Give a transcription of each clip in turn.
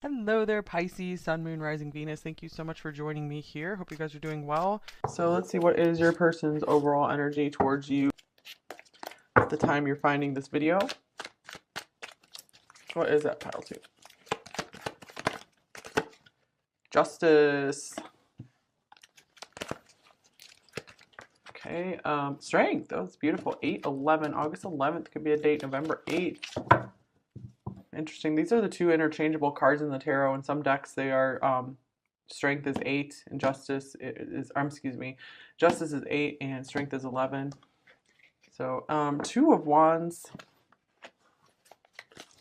Hello there, Pisces, Sun, Moon, Rising, Venus. Thank you so much for joining me here. Hope you guys are doing well. So let's see, what is your person's overall energy towards you at the time you're finding this video? What is that pile two? Justice. Okay, strength. Oh, that's beautiful. 8/11, August 11th could be a date, November 8th. Interesting. These are the two interchangeable cards in the tarot. In some decks, they are strength is 8 and justice is, excuse me, justice is 8 and strength is 11. So, Two of Wands.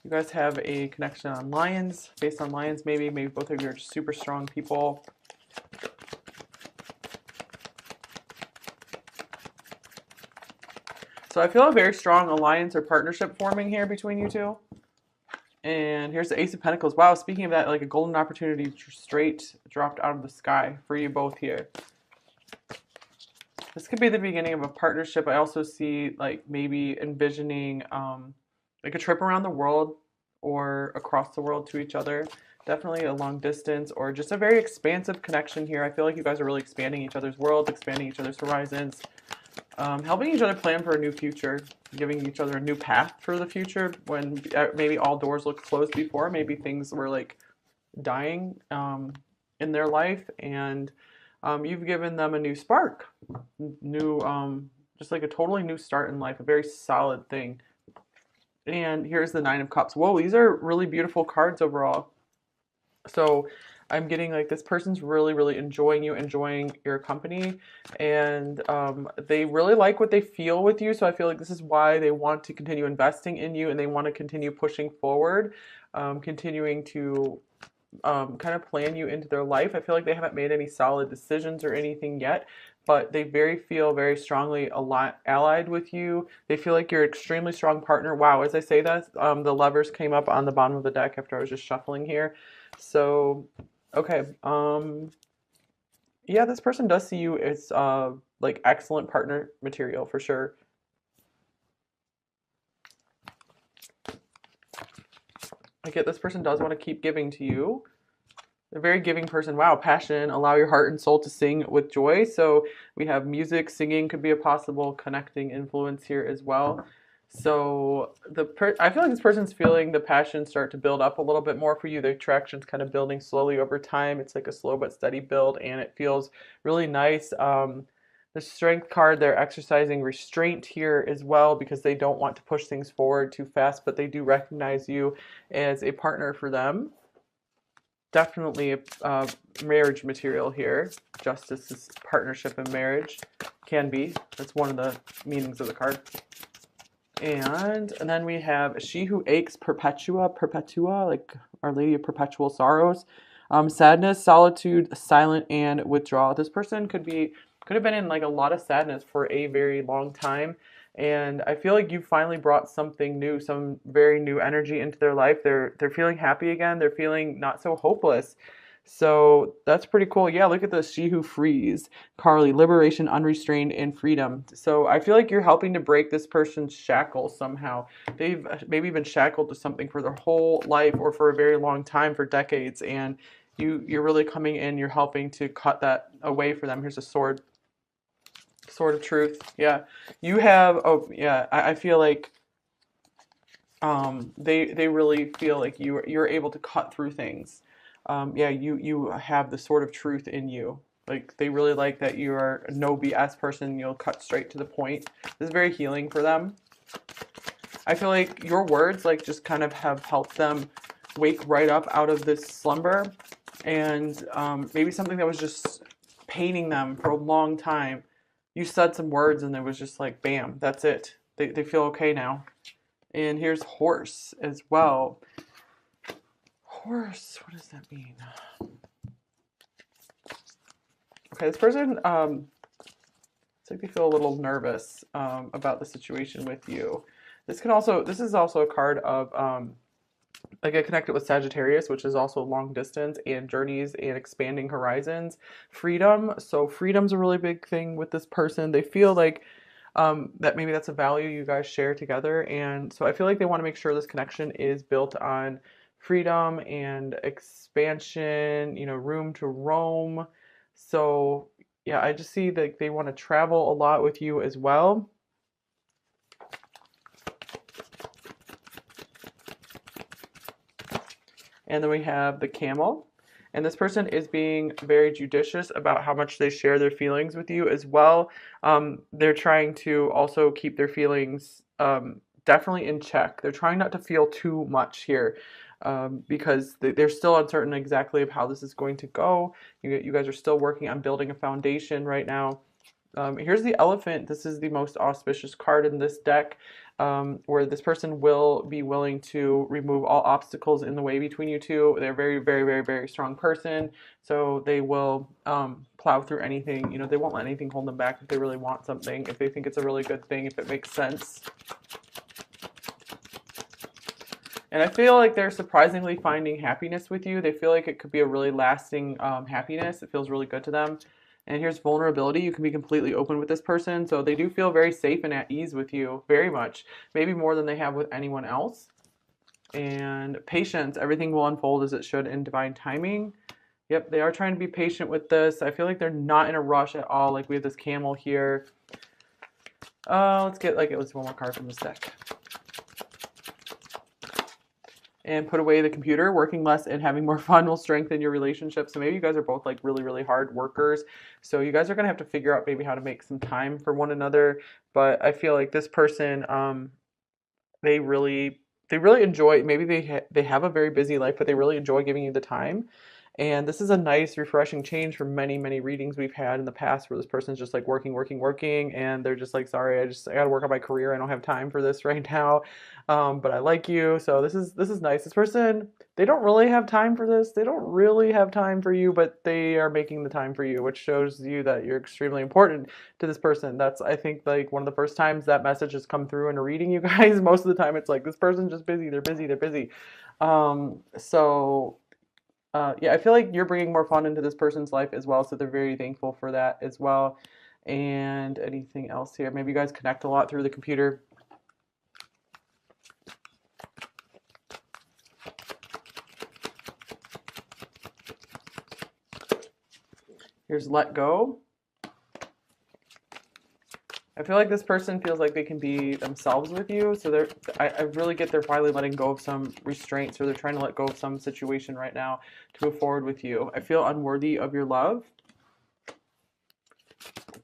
You guys have a connection on Lions, based on Lions maybe. Maybe both of you are just super strong people. So I feel a very strong alliance or partnership forming here between you two. And here's the Ace of Pentacles. Wow, speaking of that, like a golden opportunity straight dropped out of the sky for you both here. This could be the beginning of a partnership. I also see like maybe envisioning like a trip around the world or across the world to each other. Definitely a long distance or just a very expansive connection here. I feel like you guys are really expanding each other's worlds, expanding each other's horizons, helping each other plan for a new future, giving each other a new path for the future when maybe all doors looked closed before. Maybe things were like dying in their life, and you've given them a new spark, new, just like a totally new start in life, a very solid thing. And here's the Nine of Cups. Whoa, these are really beautiful cards overall. So I'm getting like this person's really, really enjoying you, enjoying your company, and they really like what they feel with you. So I feel like this is why they want to continue investing in you and they want to continue pushing forward, continuing to kind of plan you into their life. I feel like they haven't made any solid decisions or anything yet, but they feel very strongly allied with you. They feel like you're an extremely strong partner. Wow, as I say that, the Lovers came up on the bottom of the deck after I was just shuffling here. So, okay, yeah, this person does see you as like excellent partner material for sure. I get this person does want to keep giving to you. A very giving person. Wow, passion, allow your heart and soul to sing with joy. So we have music, singing could be a possible connecting influence here as well. So I feel like this person's feeling the passion start to build up a little bit more for you. The attraction's kind of building slowly over time. It's like a slow but steady build, and it feels really nice. The strength card, they're exercising restraint here as well because they don't want to push things forward too fast, but they do recognize you as a partner for them. Definitely a marriage material here. Justice is partnership and marriage. Can be. That's one of the meanings of the card. And then we have She Who Aches, Perpetua, like Our Lady of Perpetual Sorrows. Sadness, solitude, silent, and withdrawal. This person could have been in like a lot of sadness for a very long time. And I feel like you finally brought something new, some very new energy into their life. They're feeling happy again. They're feeling not so hopeless. So that's pretty cool. Yeah, look at this. She Who Frees. Carly, liberation, unrestrained, and freedom. So I feel like you're helping to break this person's shackles somehow. They've maybe been shackled to something for their whole life or for a very long time, for decades. And you're really coming in, you're helping to cut that away for them. Here's a sword. Sword of Truth. Yeah. You have, oh yeah, I feel like they really feel like you're able to cut through things. Yeah, you have the Sword of Truth in you. Like they really like that you're a no BS person. You'll cut straight to the point. This is very healing for them. I feel like your words like just kind of have helped them wake right up out of this slumber, and maybe something that was just paining them for a long time. You said some words and it was just like, bam, that's it. They feel okay now. And here's Horse as well. Horse, what does that mean? Okay, this person, it's like they feel a little nervous about the situation with you. This is also a card of, like I connected with Sagittarius, which is also long distance and journeys and expanding horizons. Freedom. So freedom's a really big thing with this person. They feel like that maybe that's a value you guys share together. And so I feel like they want to make sure this connection is built on freedom and expansion, you know, room to roam. So yeah, I just see that they want to travel a lot with you as well. And then we have the camel. And this person is being very judicious about how much they share their feelings with you as well. They're trying to also keep their feelings definitely in check. They're trying not to feel too much here because they're still uncertain exactly of how this is going to go. You guys are still working on building a foundation right now. Here's the elephant. This is the most auspicious card in this deck, where this person will be willing to remove all obstacles in the way between you two. They're a very, very, very, very strong person, so they will plow through anything. You know, they won't let anything hold them back if they really want something, if they think it's a really good thing, if it makes sense. And I feel like they're surprisingly finding happiness with you. They feel like it could be a really lasting happiness. It feels really good to them. And here's vulnerability. You can be completely open with this person. So they do feel very safe and at ease with you, very much. Maybe more than they have with anyone else. And patience. Everything will unfold as it should in divine timing. Yep, they are trying to be patient with this. I feel like they're not in a rush at all. Like we have this camel here. Let's get one more card from this deck. And put away the computer. Working less and having more fun will strengthen your relationship. So maybe you guys are both like really, really hard workers. So you guys are going to have to figure out maybe how to make some time for one another. But I feel like this person, they really enjoy, maybe they have a very busy life, but they really enjoy giving you the time. And this is a nice, refreshing change from many, many readings we've had in the past where this person's just like working, and they're just like, sorry, I got to work on my career. I don't have time for this right now. But I like you. So this is nice. This person, they don't really have time for this. They don't really have time for you, but they are making the time for you, which shows you that you're extremely important to this person. That's, I think, like one of the first times that message has come through in a reading, you guys. Most of the time it's like, this person's just busy. They're busy. They're busy. Yeah, I feel like you're bringing more fun into this person's life as well, so they're very thankful for that as well. And anything else here? Maybe you guys connect a lot through the computer. Here's let go. I feel like this person feels like they can be themselves with you. So I really get they're finally letting go of some restraints, or they're trying to let go of some situation right now to move forward with you. I feel unworthy of your love.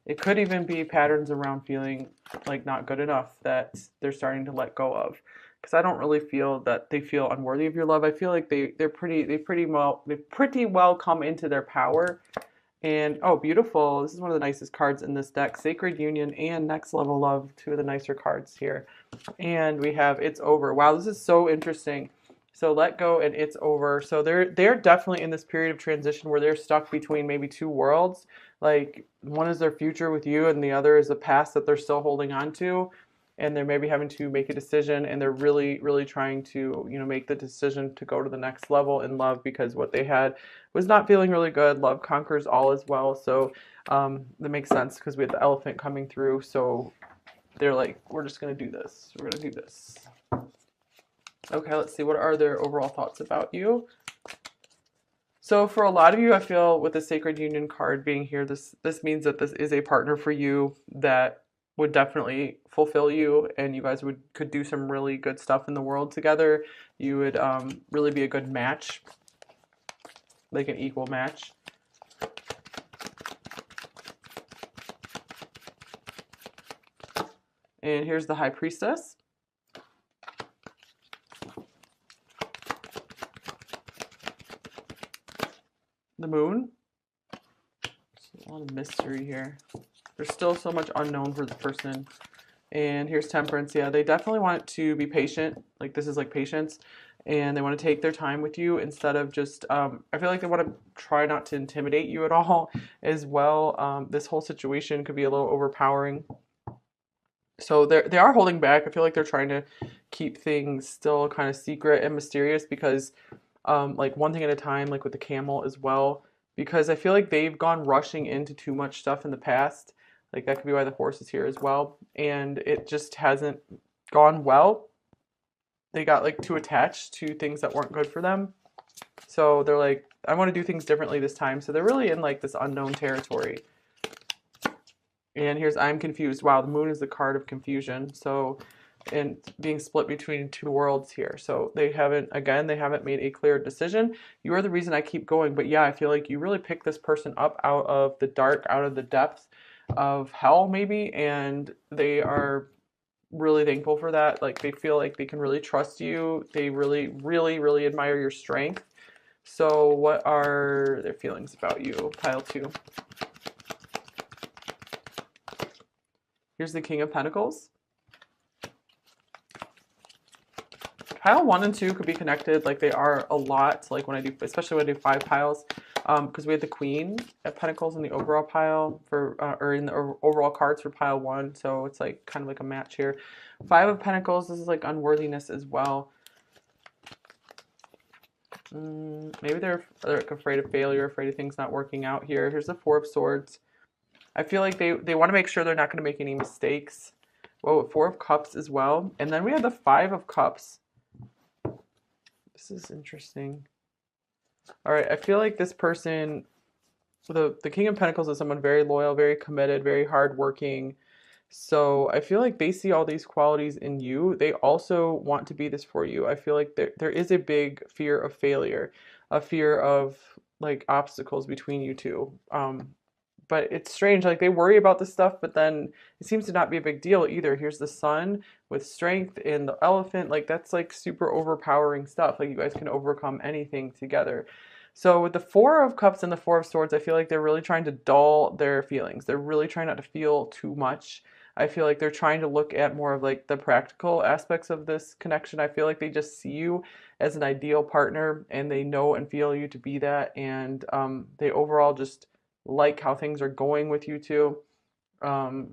It could even be patterns around feeling like not good enough that they're starting to let go of. Because I don't really feel that they feel unworthy of your love. I feel like they've pretty well come into their power. And oh, beautiful. This is one of the nicest cards in this deck. Sacred Union and Next Level Love, two of the nicer cards here. And we have It's Over. Wow, this is so interesting. So let go and it's over. So they're definitely in this period of transition where they're stuck between maybe two worlds. Like one is their future with you and the other is the past that they're still holding on to. And they're maybe having to make a decision, and they're really, really trying to, you know, make the decision to go to the next level in love, because what they had was not feeling really good. Love conquers all as well. So that makes sense because we had the elephant coming through. So they're like, we're just going to do this. We're going to do this. Okay, let's see. What are their overall thoughts about you? So for a lot of you, I feel with the Sacred Union card being here, this means that this is a partner for you that would definitely fulfill you, and you guys could do some really good stuff in the world together. You would really be a good match, like an equal match. And here's the High Priestess. The Moon. There's a lot of mystery here. There's still so much unknown for the person. And here's Temperance. Yeah, they definitely want to be patient. Like this is like patience. And they want to take their time with you instead of just, I feel like they want to try not to intimidate you at all as well. This whole situation could be a little overpowering. So they are holding back. I feel like they're trying to keep things still kind of secret and mysterious because like one thing at a time, like with the camel as well, because I feel like they've gone rushing into too much stuff in the past. Like that could be why the horse is here as well. And it just hasn't gone well. they got like too attached to things that weren't good for them. So they're like, I want to do things differently this time. So they're really in like this unknown territory. And here's I'm confused. Wow, the moon is the card of confusion. So, and being split between two worlds here. So they haven't made a clear decision. You are the reason I keep going. But yeah, I feel like you really pick this person up out of the dark, out of the depths of hell maybe. And they are really thankful for that. Like they feel like they can really trust you. They really, really, really admire your strength. So what are their feelings about you? Pile 2. Here's the King of Pentacles. Pile 1 and 2 could be connected, like they are a lot, like when I do, especially when I do 5 piles, because we had the Queen of Pentacles in the overall pile for, or in the overall cards for pile 1, so it's like kind of like a match here. 5 of Pentacles, this is like unworthiness as well. Maybe they're like afraid of failure, afraid of things not working out here. Here's the 4 of Swords. I feel like they want to make sure they're not going to make any mistakes. Well, 4 of Cups as well. And then we have the 5 of Cups. This is interesting. All right, I feel like this person, the King of Pentacles is someone very loyal, very committed, very hardworking. So I feel like they see all these qualities in you. They also want to be this for you. I feel like there is a big fear of failure, a fear of like obstacles between you two. But it's strange, like they worry about this stuff, but then it seems to not be a big deal either. Here's the Sun with strength and the Elephant, like that's like super overpowering stuff. Like you guys can overcome anything together. So with the 4 of Cups and the 4 of Swords, I feel like they're really trying to dull their feelings. They're really trying not to feel too much. I feel like they're trying to look at more of like the practical aspects of this connection. I feel like they just see you as an ideal partner and they know and feel you to be that. And they overall just like how things are going with you two. Let's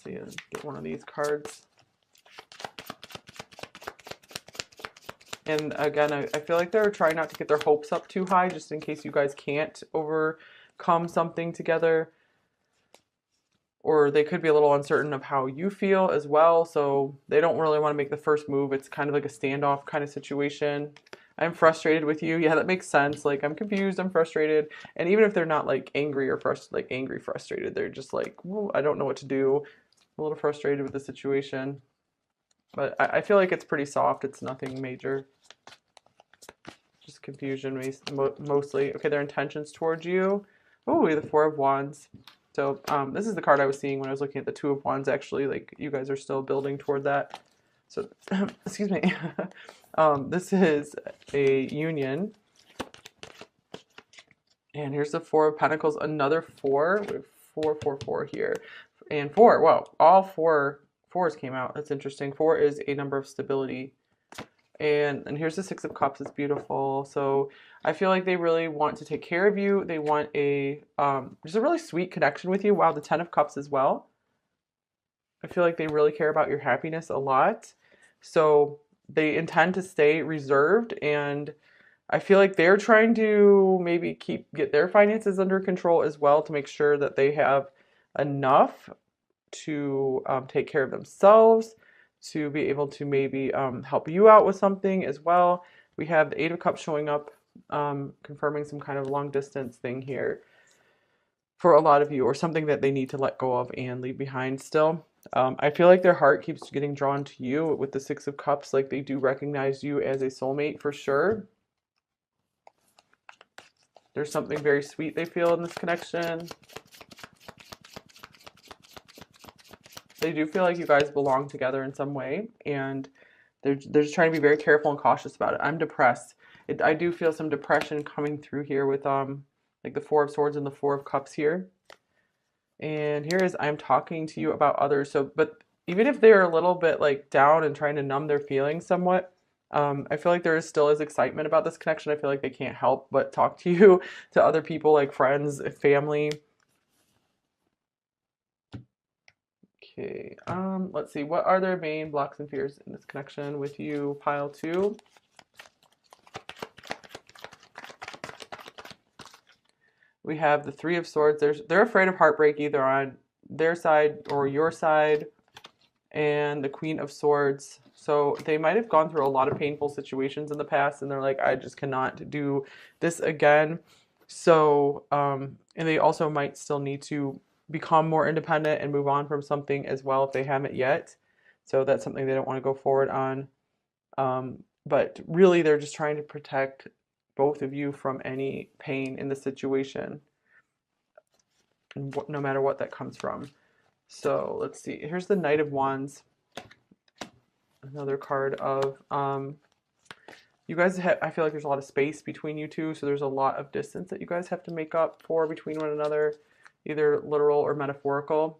see, let's get one of these cards. And again, I feel like they're trying not to get their hopes up too high, just in case you guys can't overcome something together. Or they could be a little uncertain of how you feel as well, so they don't really want to make the first move. It's kind of like a standoff kind of situation. I'm frustrated with you. Yeah, that makes sense. Like, I'm confused, I'm frustrated. And even if they're not like angry or frustrated, they're just like, well, I don't know what to do. I'm a little frustrated with the situation. But I feel like it's pretty soft. It's nothing major. Just confusion mostly. Okay, their intentions towards you. Oh, we have the 4 of Wands. So this is the card I was seeing when I was looking at the 2 of Wands, actually. Like, you guys are still building toward that. So, excuse me. This is a union. And here's the 4 of Pentacles, another 4. We have 4, 4, 4 here. And 4, wow, all 4 4s came out. That's interesting. 4 is a number of stability. And here's the 6 of Cups. It's beautiful. So I feel like they really want to take care of you. They want a just a really sweet connection with you. Wow, the 10 of Cups as well. I feel like they really care about your happiness a lot. So they intend to stay reserved, and I feel like they're trying to maybe get their finances under control as well, to make sure that they have enough to take care of themselves, to be able to maybe help you out with something as well. We have the 8 of Cups showing up, confirming some kind of long distance thing here for a lot of you, or something that they need to let go of and leave behind still. I feel like their heart keeps getting drawn to you with the 6 of Cups. Like, they do recognize you as a soulmate for sure. There's something very sweet they feel in this connection. They do feel like you guys belong together in some way, and they're just trying to be very careful and cautious about it. I'm depressed. I do feel some depression coming through here with like the 4 of Swords and the 4 of Cups here. And here is, I'm talking to you about others. So, but even if they're a little bit like down and trying to numb their feelings somewhat, I feel like there still is excitement about this connection. I feel like they can't help but talk to you, to other people, like friends, family. Okay, let's see. What are their main blocks and fears in this connection with you, pile 2? We have the 3 of Swords. They're afraid of heartbreak, either on their side or your side. and the Queen of Swords. So they might have gone through a lot of painful situations in the past, and they're like, I just cannot do this again. So, and they also might still need to become more independent and move on from something as well if they haven't yet. So that's something they don't want to go forward on. But really, they're just trying to protect both of you from any pain in the situation, no matter what that comes from. So let's see. Here's the Knight of Wands. Another card of you guys have, I feel like there's a lot of space between you two, so there's a lot of distance that you guys have to make up for between one another, either literal or metaphorical.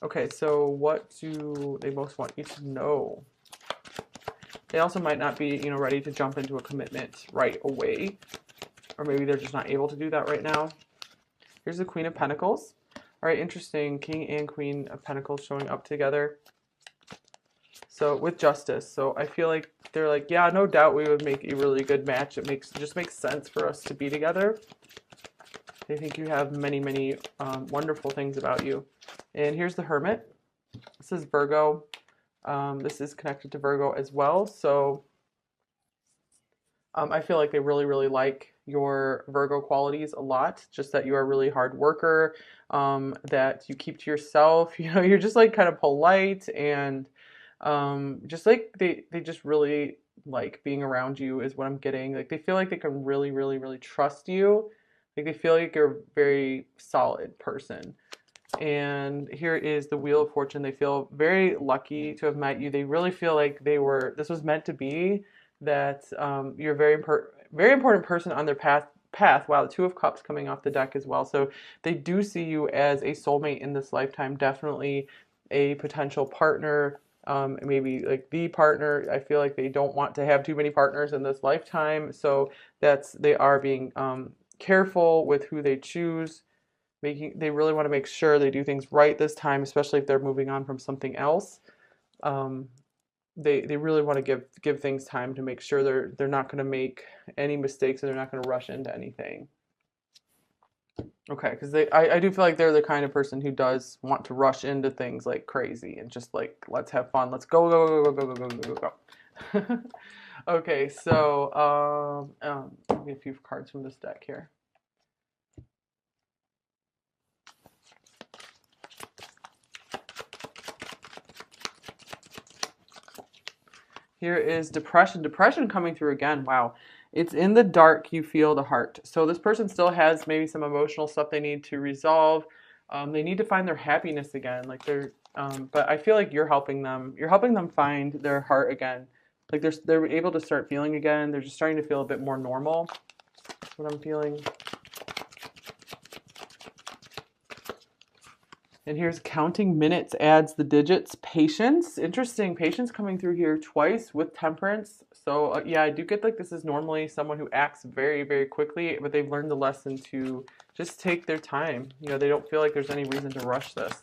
Okay, so what do they most want you to know? They also might not be, you know, ready to jump into a commitment right away, or maybe they're just not able to do that right now. Here's the Queen of Pentacles. All right, interesting. King and Queen of Pentacles showing up together. So with Justice. So I feel like they're like, yeah, no doubt we would make a really good match. It just makes sense for us to be together. They think you have many, many wonderful things about you. And here's the Hermit. This is Virgo. This is connected to Virgo as well. So I feel like they really, really like your Virgo qualities a lot. Just that you are a really hard worker, that you keep to yourself. You know, you're just like kind of polite, and just like they just really like being around you is what I'm getting. Like they feel like they can really, really, really trust you. Like they feel like you're a very solid person. And here is the Wheel of Fortune. They feel very lucky to have met you. They really feel like this was meant to be, that you're a very important person on their path. Wow, the Two of Cups coming off the deck as well. So they do see you as a soulmate in this lifetime, definitely a potential partner, maybe like the partner. I feel like they don't want to have too many partners in this lifetime. So they are being careful with who they choose. They really want to make sure they do things right this time, especially if they're moving on from something else. They really want to give things time to make sure they're not going to make any mistakes, and they're not going to rush into anything. Okay, because I do feel like they're the kind of person who does want to rush into things like crazy and just like, let's have fun, let's go go go go go go go go go. Okay, so give me a few cards from this deck here. Here is Depression. Depression coming through again. Wow. It's in the dark you feel the heart. So this person still has maybe some emotional stuff they need to resolve. They need to find their happiness again. Like but I feel like you're helping them. You're helping them find their heart again. Like they're able to start feeling again. They're just starting to feel a bit more normal. That's what I'm feeling. And here's Counting Minutes adds the digits. Patience. Interesting. Patience coming through here twice with Temperance. So yeah, I do get like this is normally someone who acts very, very quickly, but they've learned the lesson to just take their time. You know, they don't feel like there's any reason to rush this.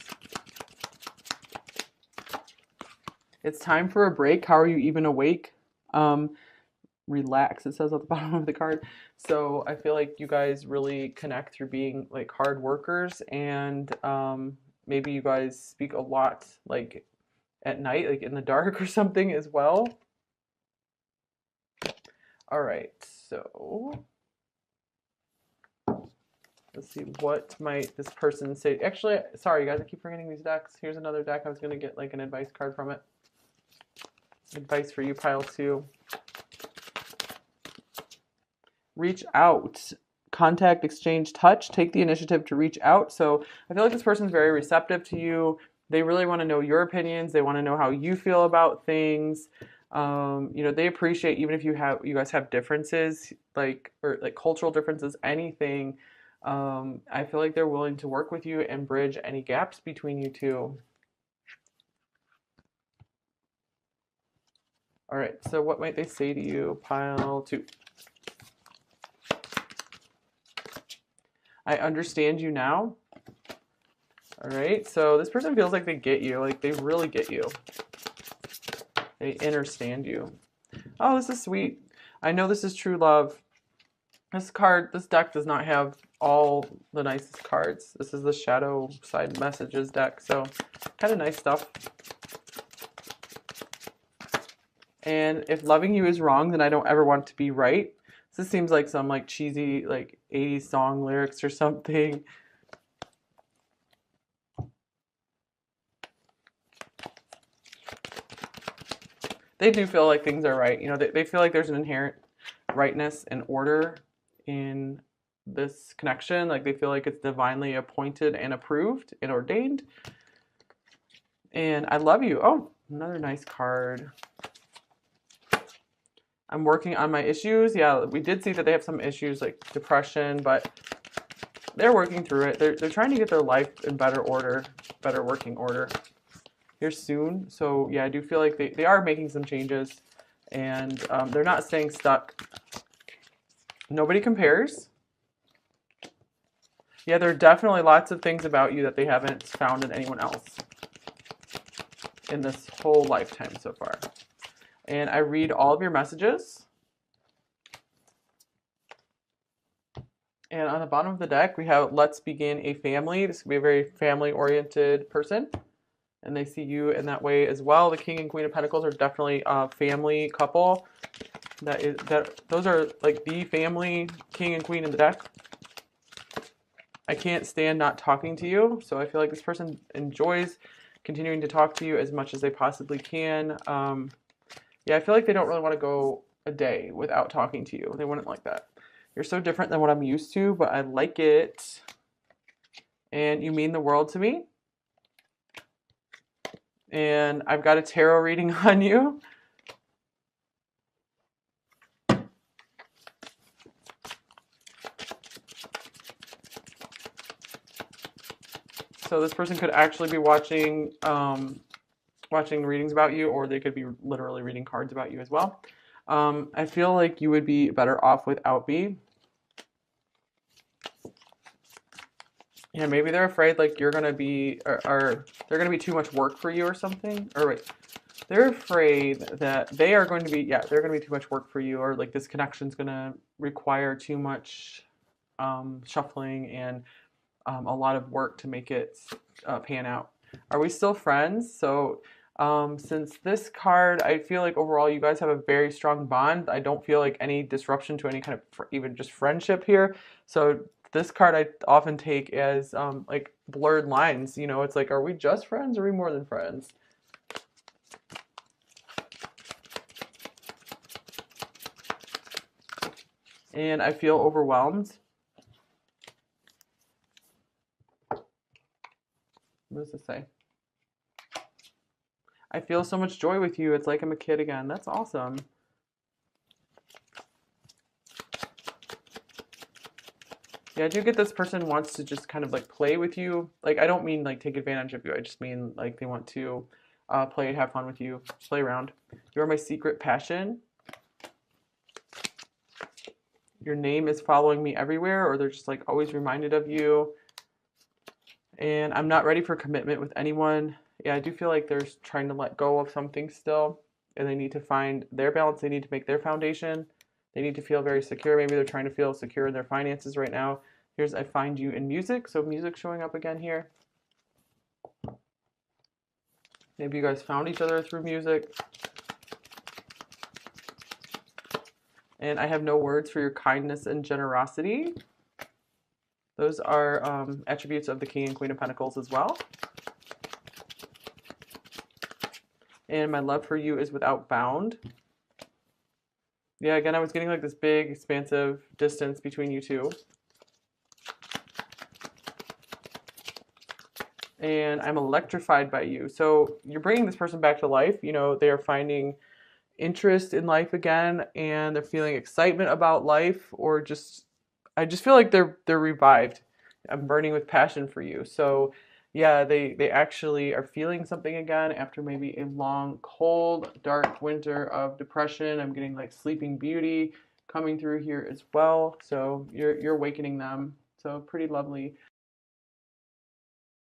It's time for a break. How are you even awake? Relax, it says at the bottom of the card. So I feel like you guys really connect through being like hard workers, and maybe you guys speak a lot like at night, like in the dark or something as well. All right, so let's see, what might this person say? Actually, sorry guys, I keep forgetting these decks. Here's another deck. I was gonna get like an advice card from it. Advice for you, pile 2. Reach out. Contact, exchange, touch. Take the initiative to reach out. So I feel like this person's very receptive to you. They really want to know your opinions. They want to know how you feel about things. You know, they appreciate, even if you guys have differences, or cultural differences, anything. I feel like they're willing to work with you and bridge any gaps between you two. All right, so what might they say to you? Pile 2. I understand you now. All right, so this person feels like they get you, like they really get you. They understand you. Oh, this is sweet. I know this is true love. This deck does not have all the nicest cards. This is the shadow side messages deck, so kind of nice stuff. And if loving you is wrong, then I don't ever want to be right. This seems like some like cheesy like 80s song lyrics or something. They do feel like things are right. You know, they feel like there's an inherent rightness and order in this connection. Like they feel like it's divinely appointed and approved and ordained. And I love you. Oh, another nice card. I'm working on my issues. Yeah, we did see that they have some issues like depression, but they're working through it. They're trying to get their life in better order, better working order here soon. So yeah, I do feel like they are making some changes, and they're not staying stuck. Nobody compares. Yeah, there are definitely lots of things about you that they haven't found in anyone else in this whole lifetime so far. And I read all of your messages. And on the bottom of the deck, we have let's begin a family. This could be a very family-oriented person. And they see you in that way as well. The King and Queen of Pentacles are definitely a family couple. Those are like the family King and Queen in the deck. I can't stand not talking to you. So I feel like this person enjoys continuing to talk to you as much as they possibly can. Yeah, I feel like they don't really want to go a day without talking to you. They wouldn't like that. You're so different than what I'm used to, but I like it. And you mean the world to me. And I've got a tarot reading on you. So this person could actually be watching readings about you, or they could be literally reading cards about you as well. I feel like you would be better off without me. Yeah, maybe they're afraid like you're gonna be, or they're gonna be too much work for you or something. Or wait, they're afraid that they are going to be, yeah, they're gonna be too much work for you, or like this connection's gonna require too much shuffling and a lot of work to make it pan out. Are we still friends? So since this card, I feel like overall you guys have a very strong bond. I don't feel like any disruption to any kind of even just friendship here. So this card I often take as like blurred lines. You know, it's like, are we just friends or are we more than friends? And I feel overwhelmed. What does this say? I feel so much joy with you. It's like I'm a kid again. That's awesome. Yeah, I do get this person wants to just kind of like play with you. Like, I don't mean like take advantage of you. I just mean like they want to play, have fun with you, play around. You're my secret passion. Your name is following me everywhere, or they're just like always reminded of you. And I'm not ready for commitment with anyone. Yeah, I do feel like they're trying to let go of something still, and they need to find their balance. They need to make their foundation. They need to feel very secure. Maybe they're trying to feel secure in their finances right now. Here's I find you in music. So music showing up again here. Maybe you guys found each other through music. And I have no words for your kindness and generosity. Those are attributes of the King and Queen of Pentacles as well. And my love for you is without bound. Yeah, again, I was getting like this big, expansive distance between you two. And I'm electrified by you. So you're bringing this person back to life. You know, they are finding interest in life again, and they're feeling excitement about life, or just, I just feel like they're revived. I'm burning with passion for you. So yeah, they actually are feeling something again after maybe a long, cold, dark winter of depression. I'm getting like Sleeping Beauty coming through here as well. So you're awakening them. So pretty lovely.